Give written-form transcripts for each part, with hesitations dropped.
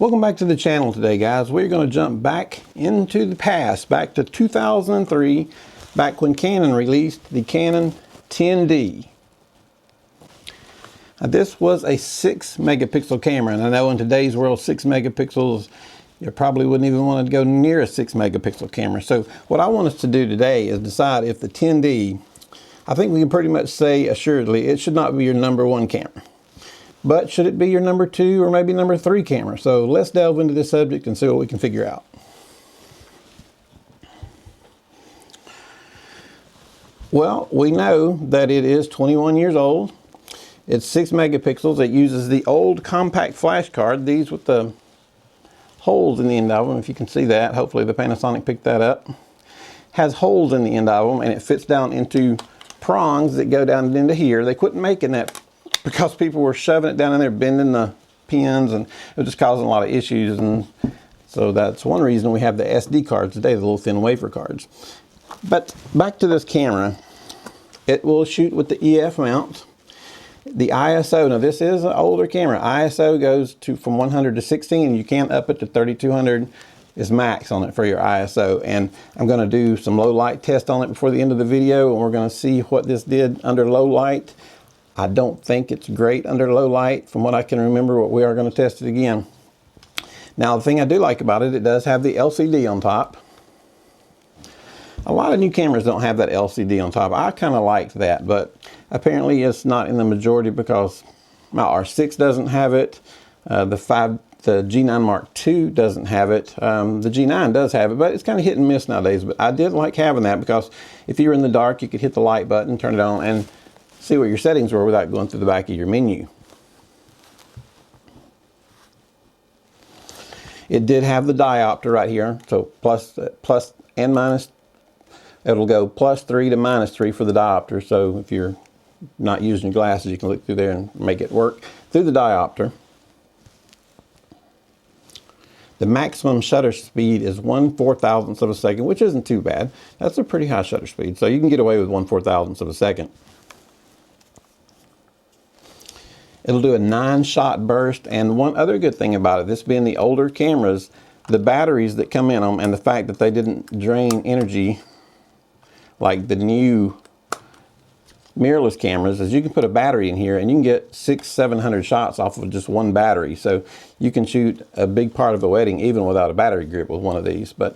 Welcome back to the channel today, guys. We're going to jump back into the past, back to 2003, back when Canon released the Canon 10D. Now, this was a 6 megapixel camera, and I know in today's world 6 megapixels, you probably wouldn't even want to go near a 6 megapixel camera. So what I want us to do today is decide if the 10D, I think we can pretty much say assuredly it should not be your number one camera. But should it be your number 2 or maybe number 3 camera? So let's delve into this subject and see what we can figure out. Well, we know that it is 21 years old. It's 6 megapixels. It uses the old compact flash card, these with the holes in the end of them, if you can see that. Hopefully the Panasonic picked that up. Has holes in the end of them, and it fits down into prongs that go down into here. They quit making that because people were shoving it down in there, bending the pins, and it was just causing a lot of issues. And so that's one reason we have the SD cards today, the little thin wafer cards. But back to this camera, it will shoot with the EF mount. The ISO, now this is an older camera. ISO goes to from 100 to 16. You can up it to 3200 is max on it for your ISO. And I'm going to do some low light test on it before the end of the video, and we're going to see what this did under low light. I don't think it's great under low light from what I can remember, but we are going to test it again. Now, the thing I do like about it, it does have the LCD on top. A lot of new cameras don't have that LCD on top. I kind of liked that, but apparently it's not in the majority because my R6 doesn't have it. The G9 Mark II doesn't have it. The G9 does have it, but it's kind of hit and miss nowadays. But I did like having that because if you're in the dark, you could hit the light button, turn it on, and see what your settings were without going through the back of your menu. It did have the diopter right here, so plus and minus. It'll go +3 to -3 for the diopter. So if you're not using your glasses, you can look through there and make it work through the diopter. The maximum shutter speed is 1/4000th of a second, which isn't too bad. That's a pretty high shutter speed, so you can get away with 1/4000th of a second. It'll do a 9-shot burst, and one other good thing about it, this being the older cameras, the batteries that come in them and the fact that they didn't drain energy like the new mirrorless cameras, is you can put a battery in here and you can get 600-700 shots off of just one battery. So you can shoot a big part of a wedding even without a battery grip with one of these. But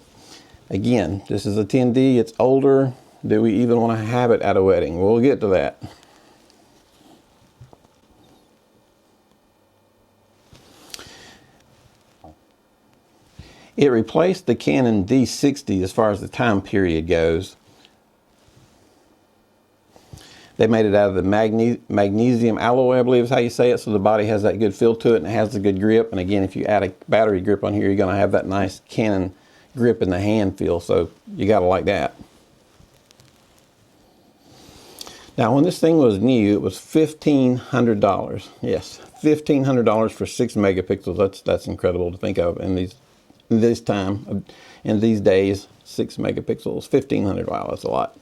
again, this is a 10D, it's older. Do we even want to have it at a wedding? We'll get to that. It replaced the Canon D60 as far as the time period goes. They made it out of the magnesium alloy, I believe is how you say it, so the body has that good feel to it and it has a good grip. And again, if you add a battery grip on here, you're going to have that nice Canon grip in the hand feel, so you got to like that. Now, when this thing was new, it was $1,500. Yes, $1,500 for 6 megapixels. That's incredible to think of in these days. 6 megapixels, $1,500. Wow, that's a lot.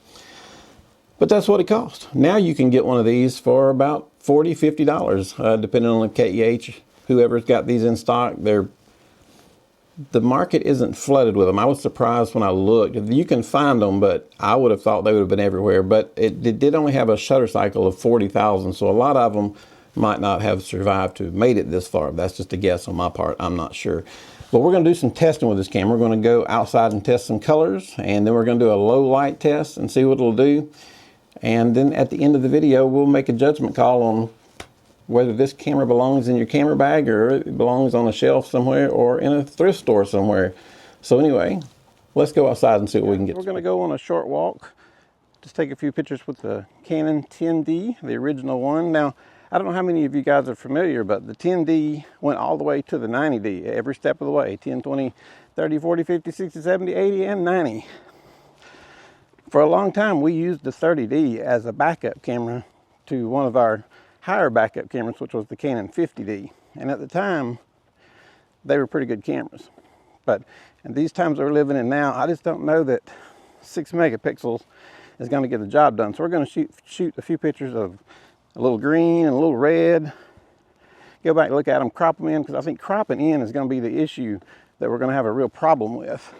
But that's what it cost. Now you can get one of these for about $40, $50, depending on the KEH, whoever's got these in stock. The market isn't flooded with them. I was surprised when I looked. You can find them, but I would have thought they would have been everywhere. But it did only have a shutter cycle of 40,000, so a lot of them might not have survived to have made it this far. That's just a guess on my part. I'm not sure. But we're going to do some testing with this camera. We're going to go outside and test some colors, and then we're going to do a low light test and see what it'll do. And then at the end of the video, we'll make a judgment call on whether this camera belongs in your camera bag or it belongs on a shelf somewhere or in a thrift store somewhere. So anyway, let's go outside and see what we can get. We're going to go on a short walk, just take a few pictures with the Canon 10D, the original one. Now, I don't know how many of you guys are familiar, but the 10D went all the way to the 90D every step of the way. 10, 20, 30, 40, 50, 60, 70, 80, and 90. For a long time, we used the 30D as a backup camera to one of our higher backup cameras, which was the Canon 50D. And at the time, they were pretty good cameras. But in these times we're living in now, I just don't know that 6 megapixels is going to get the job done. So we're going to shoot a few pictures of a little green and a little red, go back and look at them, crop them in, because I think cropping in is going to be the issue that we're going to have a real problem with.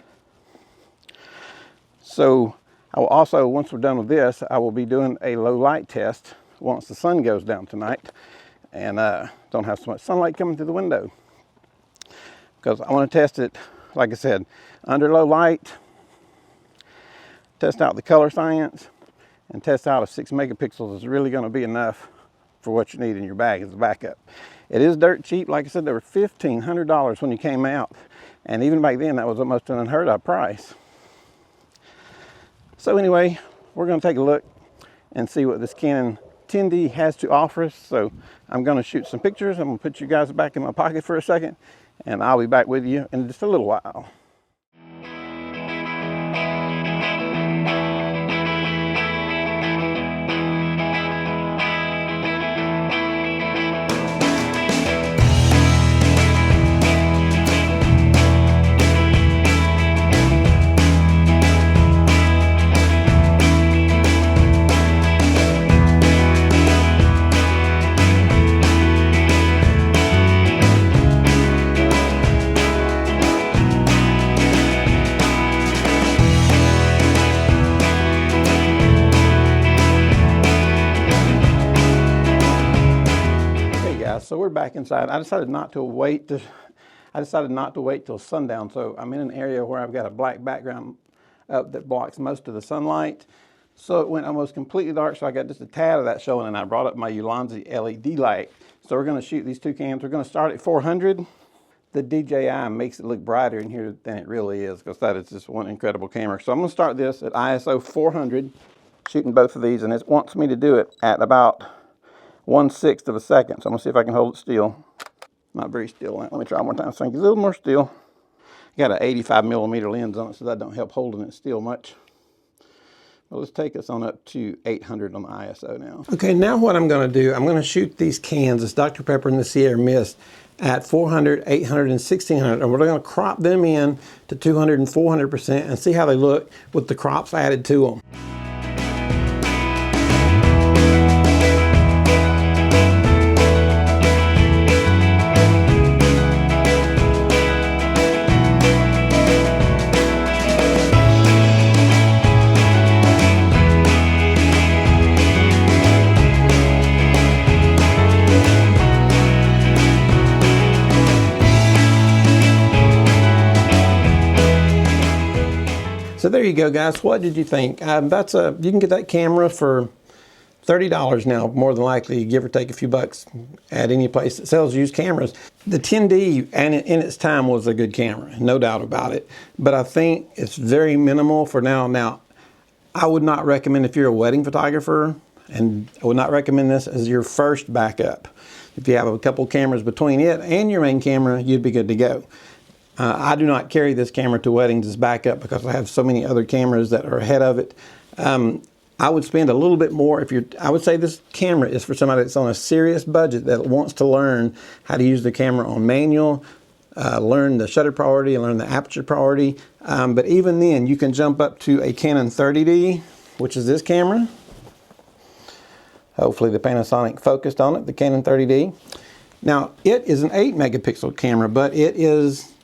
So I will also, once we're done with this, I will be doing a low light test once the sun goes down tonight and don't have so much sunlight coming through the window. Because I want to test it, like I said, under low light, test out the color science, and test out if 6 megapixels is really going to be enough for what you need in your bag as a backup. It is dirt cheap. Like I said, they were $1,500 when you came out. And even back then, that was almost an unheard of price. So anyway, we're going to take a look and see what this Canon 10D has to offer us. So I'm going to shoot some pictures. I'm going to put you guys back in my pocket for a second, and I'll be back with you in just a little while. So we're back inside. I decided not to wait till sundown. So I'm in an area where I've got a black background up that blocks most of the sunlight. So it went almost completely dark. So I got just a tad of that showing, and I brought up my Ulanzi LED light. So we're going to shoot these two cams. We're going to start at 400. The DJI makes it look brighter in here than it really is, because that is just one incredible camera. So I'm going to start this at ISO 400, shooting both of these, and it wants me to do it at about 1/6 of a second. So I'm gonna see if I can hold it still. Not very still. Let me try one more time. So I think it's a little more still. Got an 85 millimeter lens on it, so that don't help holding it still much. But let's take us on up to 800 on the ISO now. Okay, now what I'm gonna do, I'm gonna shoot these cans, this Dr. Pepper and the Sierra Mist, at 400, 800, and 1600. And we're gonna crop them in to 200 and 400% and see how they look with the crops added to them. So there you go, guys. What did you think? You can get that camera for $30 now, more than likely, give or take a few bucks, at any place that sells used cameras. The 10D, and in its time, was a good camera, no doubt about it. But I think it's very minimal for now. Now, I would not recommend, if you're a wedding photographer, and I would not recommend this as your first backup. If you have a couple cameras between it and your main camera, you'd be good to go. I do not carry this camera to weddings as backup because I have so many other cameras that are ahead of it. I would spend a little bit more I would say this camera is for somebody that's on a serious budget that wants to learn how to use the camera on manual, learn the shutter priority and learn the aperture priority. But even then, you can jump up to a Canon 10D, which is this camera. Hopefully the Panasonic focused on it, the Canon 10D. Now, it is an 8 megapixel camera, but it is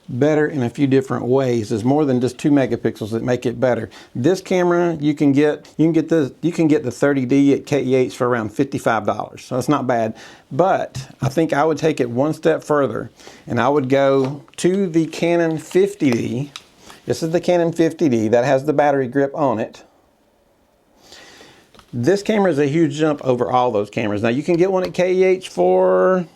better in a few different ways. There's more than just 2 megapixels that make it better. This camera, you can get the 30D at KEH for around $55. So that's not bad. But I think I would take it one step further, and I would go to the Canon 50D. This is the Canon 50D that has the battery grip on it. This camera is a huge jump over all those cameras. Now you can get one at KEH for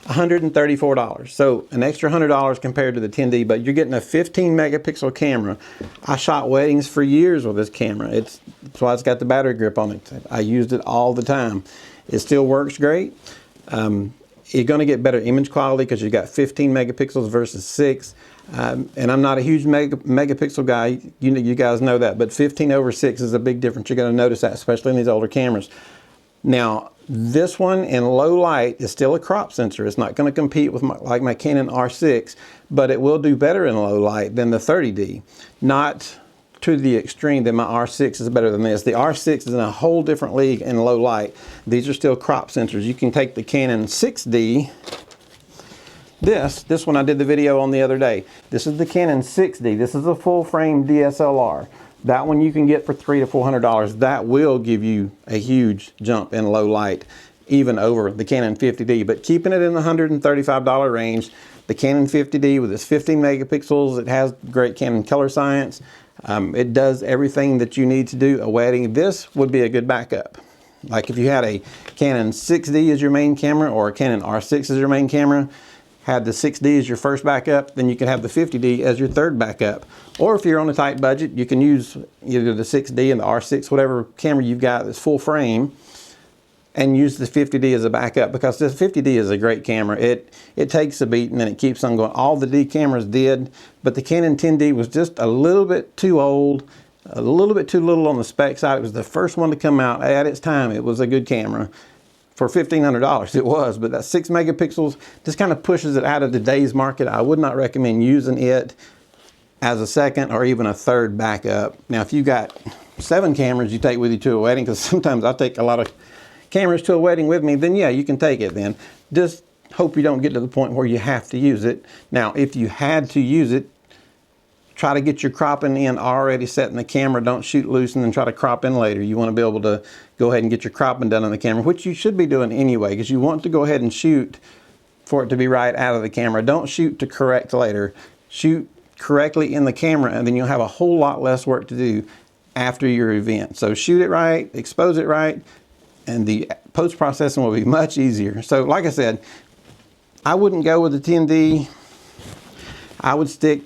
$134. So an extra $100 compared to the 10D, but you're getting a 15 megapixel camera. I shot weddings for years with this camera. That's why it's got the battery grip on it. I used it all the time. It still works great. You're going to get better image quality because you've got 15 megapixels versus 6. And I'm not a huge megapixel guy. You guys know that, but 15 over 6 is a big difference. You're going to notice that, especially in these older cameras. Now, this one in low light is still a crop sensor. It's not going to compete with my Canon R6, but it will do better in low light than the 30D. Not to the extreme that my R6 is better than this. The R6 is in a whole different league in low light. These are still crop sensors. You can take the Canon 6D. This one I did the video on the other day. This is the Canon 6D. This is a full frame DSLR. That one you can get for $300 to $400. That will give you a huge jump in low light, even over the Canon 50D. But keeping it in the $135 range, the Canon 50D with its 15 megapixels, it has great Canon color science. It does everything that you need to do a wedding. This would be a good backup. Like if you had a Canon 6D as your main camera or a Canon R6 as your main camera, had the 6D as your first backup, then you can have the 50D as your third backup. Or if you're on a tight budget, you can use either the 6D and the R6, whatever camera you've got that's full frame, and use the 50D as a backup, because this 50D is a great camera. It takes a beat and then it keeps on going. All the D cameras did, but the Canon 10D was just a little bit too old, a little bit too little on the spec side. It was the first one to come out at its time. It was a good camera. For $1,500 it was, but that 6 megapixels just kind of pushes it out of today's market. I would not recommend using it as a second or even a third backup. Now if you got 7 cameras you take with you to a wedding, because sometimes I take a lot of cameras to a wedding with me, then yeah, you can take it then. Just hope you don't get to the point where you have to use it. Now if you had to use it, try to get your cropping in already set in the camera. Don't shoot loose and then try to crop in later. You want to be able to go ahead and get your cropping done on the camera, which you should be doing anyway, because you want to go ahead and shoot for it to be right out of the camera. Don't shoot to correct later. Shoot correctly in the camera, and then you'll have a whole lot less work to do after your event. So shoot it right, expose it right, and the post-processing will be much easier. So like I said, I wouldn't go with the 10D. I would stick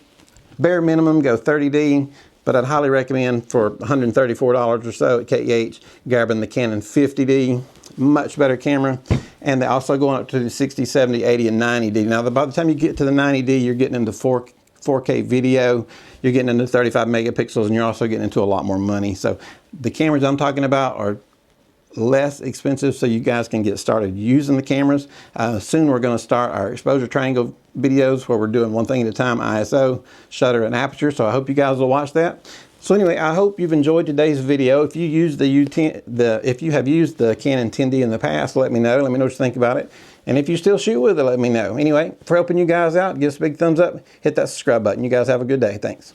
bare minimum, go 30D, but I'd highly recommend for $134 or so at KEH, grabbing the Canon 50D, much better camera. And they're also going up to the 60, 70, 80, and 90D. Now, by the time you get to the 90D, you're getting into 4K video, you're getting into 35 megapixels, and you're also getting into a lot more money. So the cameras I'm talking about are less expensive, so you guys can get started using the cameras. Soon we're going to start our exposure triangle videos where we're doing one thing at a time, ISO, shutter, and aperture. So I hope you guys will watch that. So anyway, I hope you've enjoyed today's video. If you use if you have used the Canon 10D in the past, let me know. Let me know what you think about it. And if you still shoot with it, let me know. Anyway, for helping you guys out, give us a big thumbs up, hit that subscribe button. You guys have a good day. Thanks.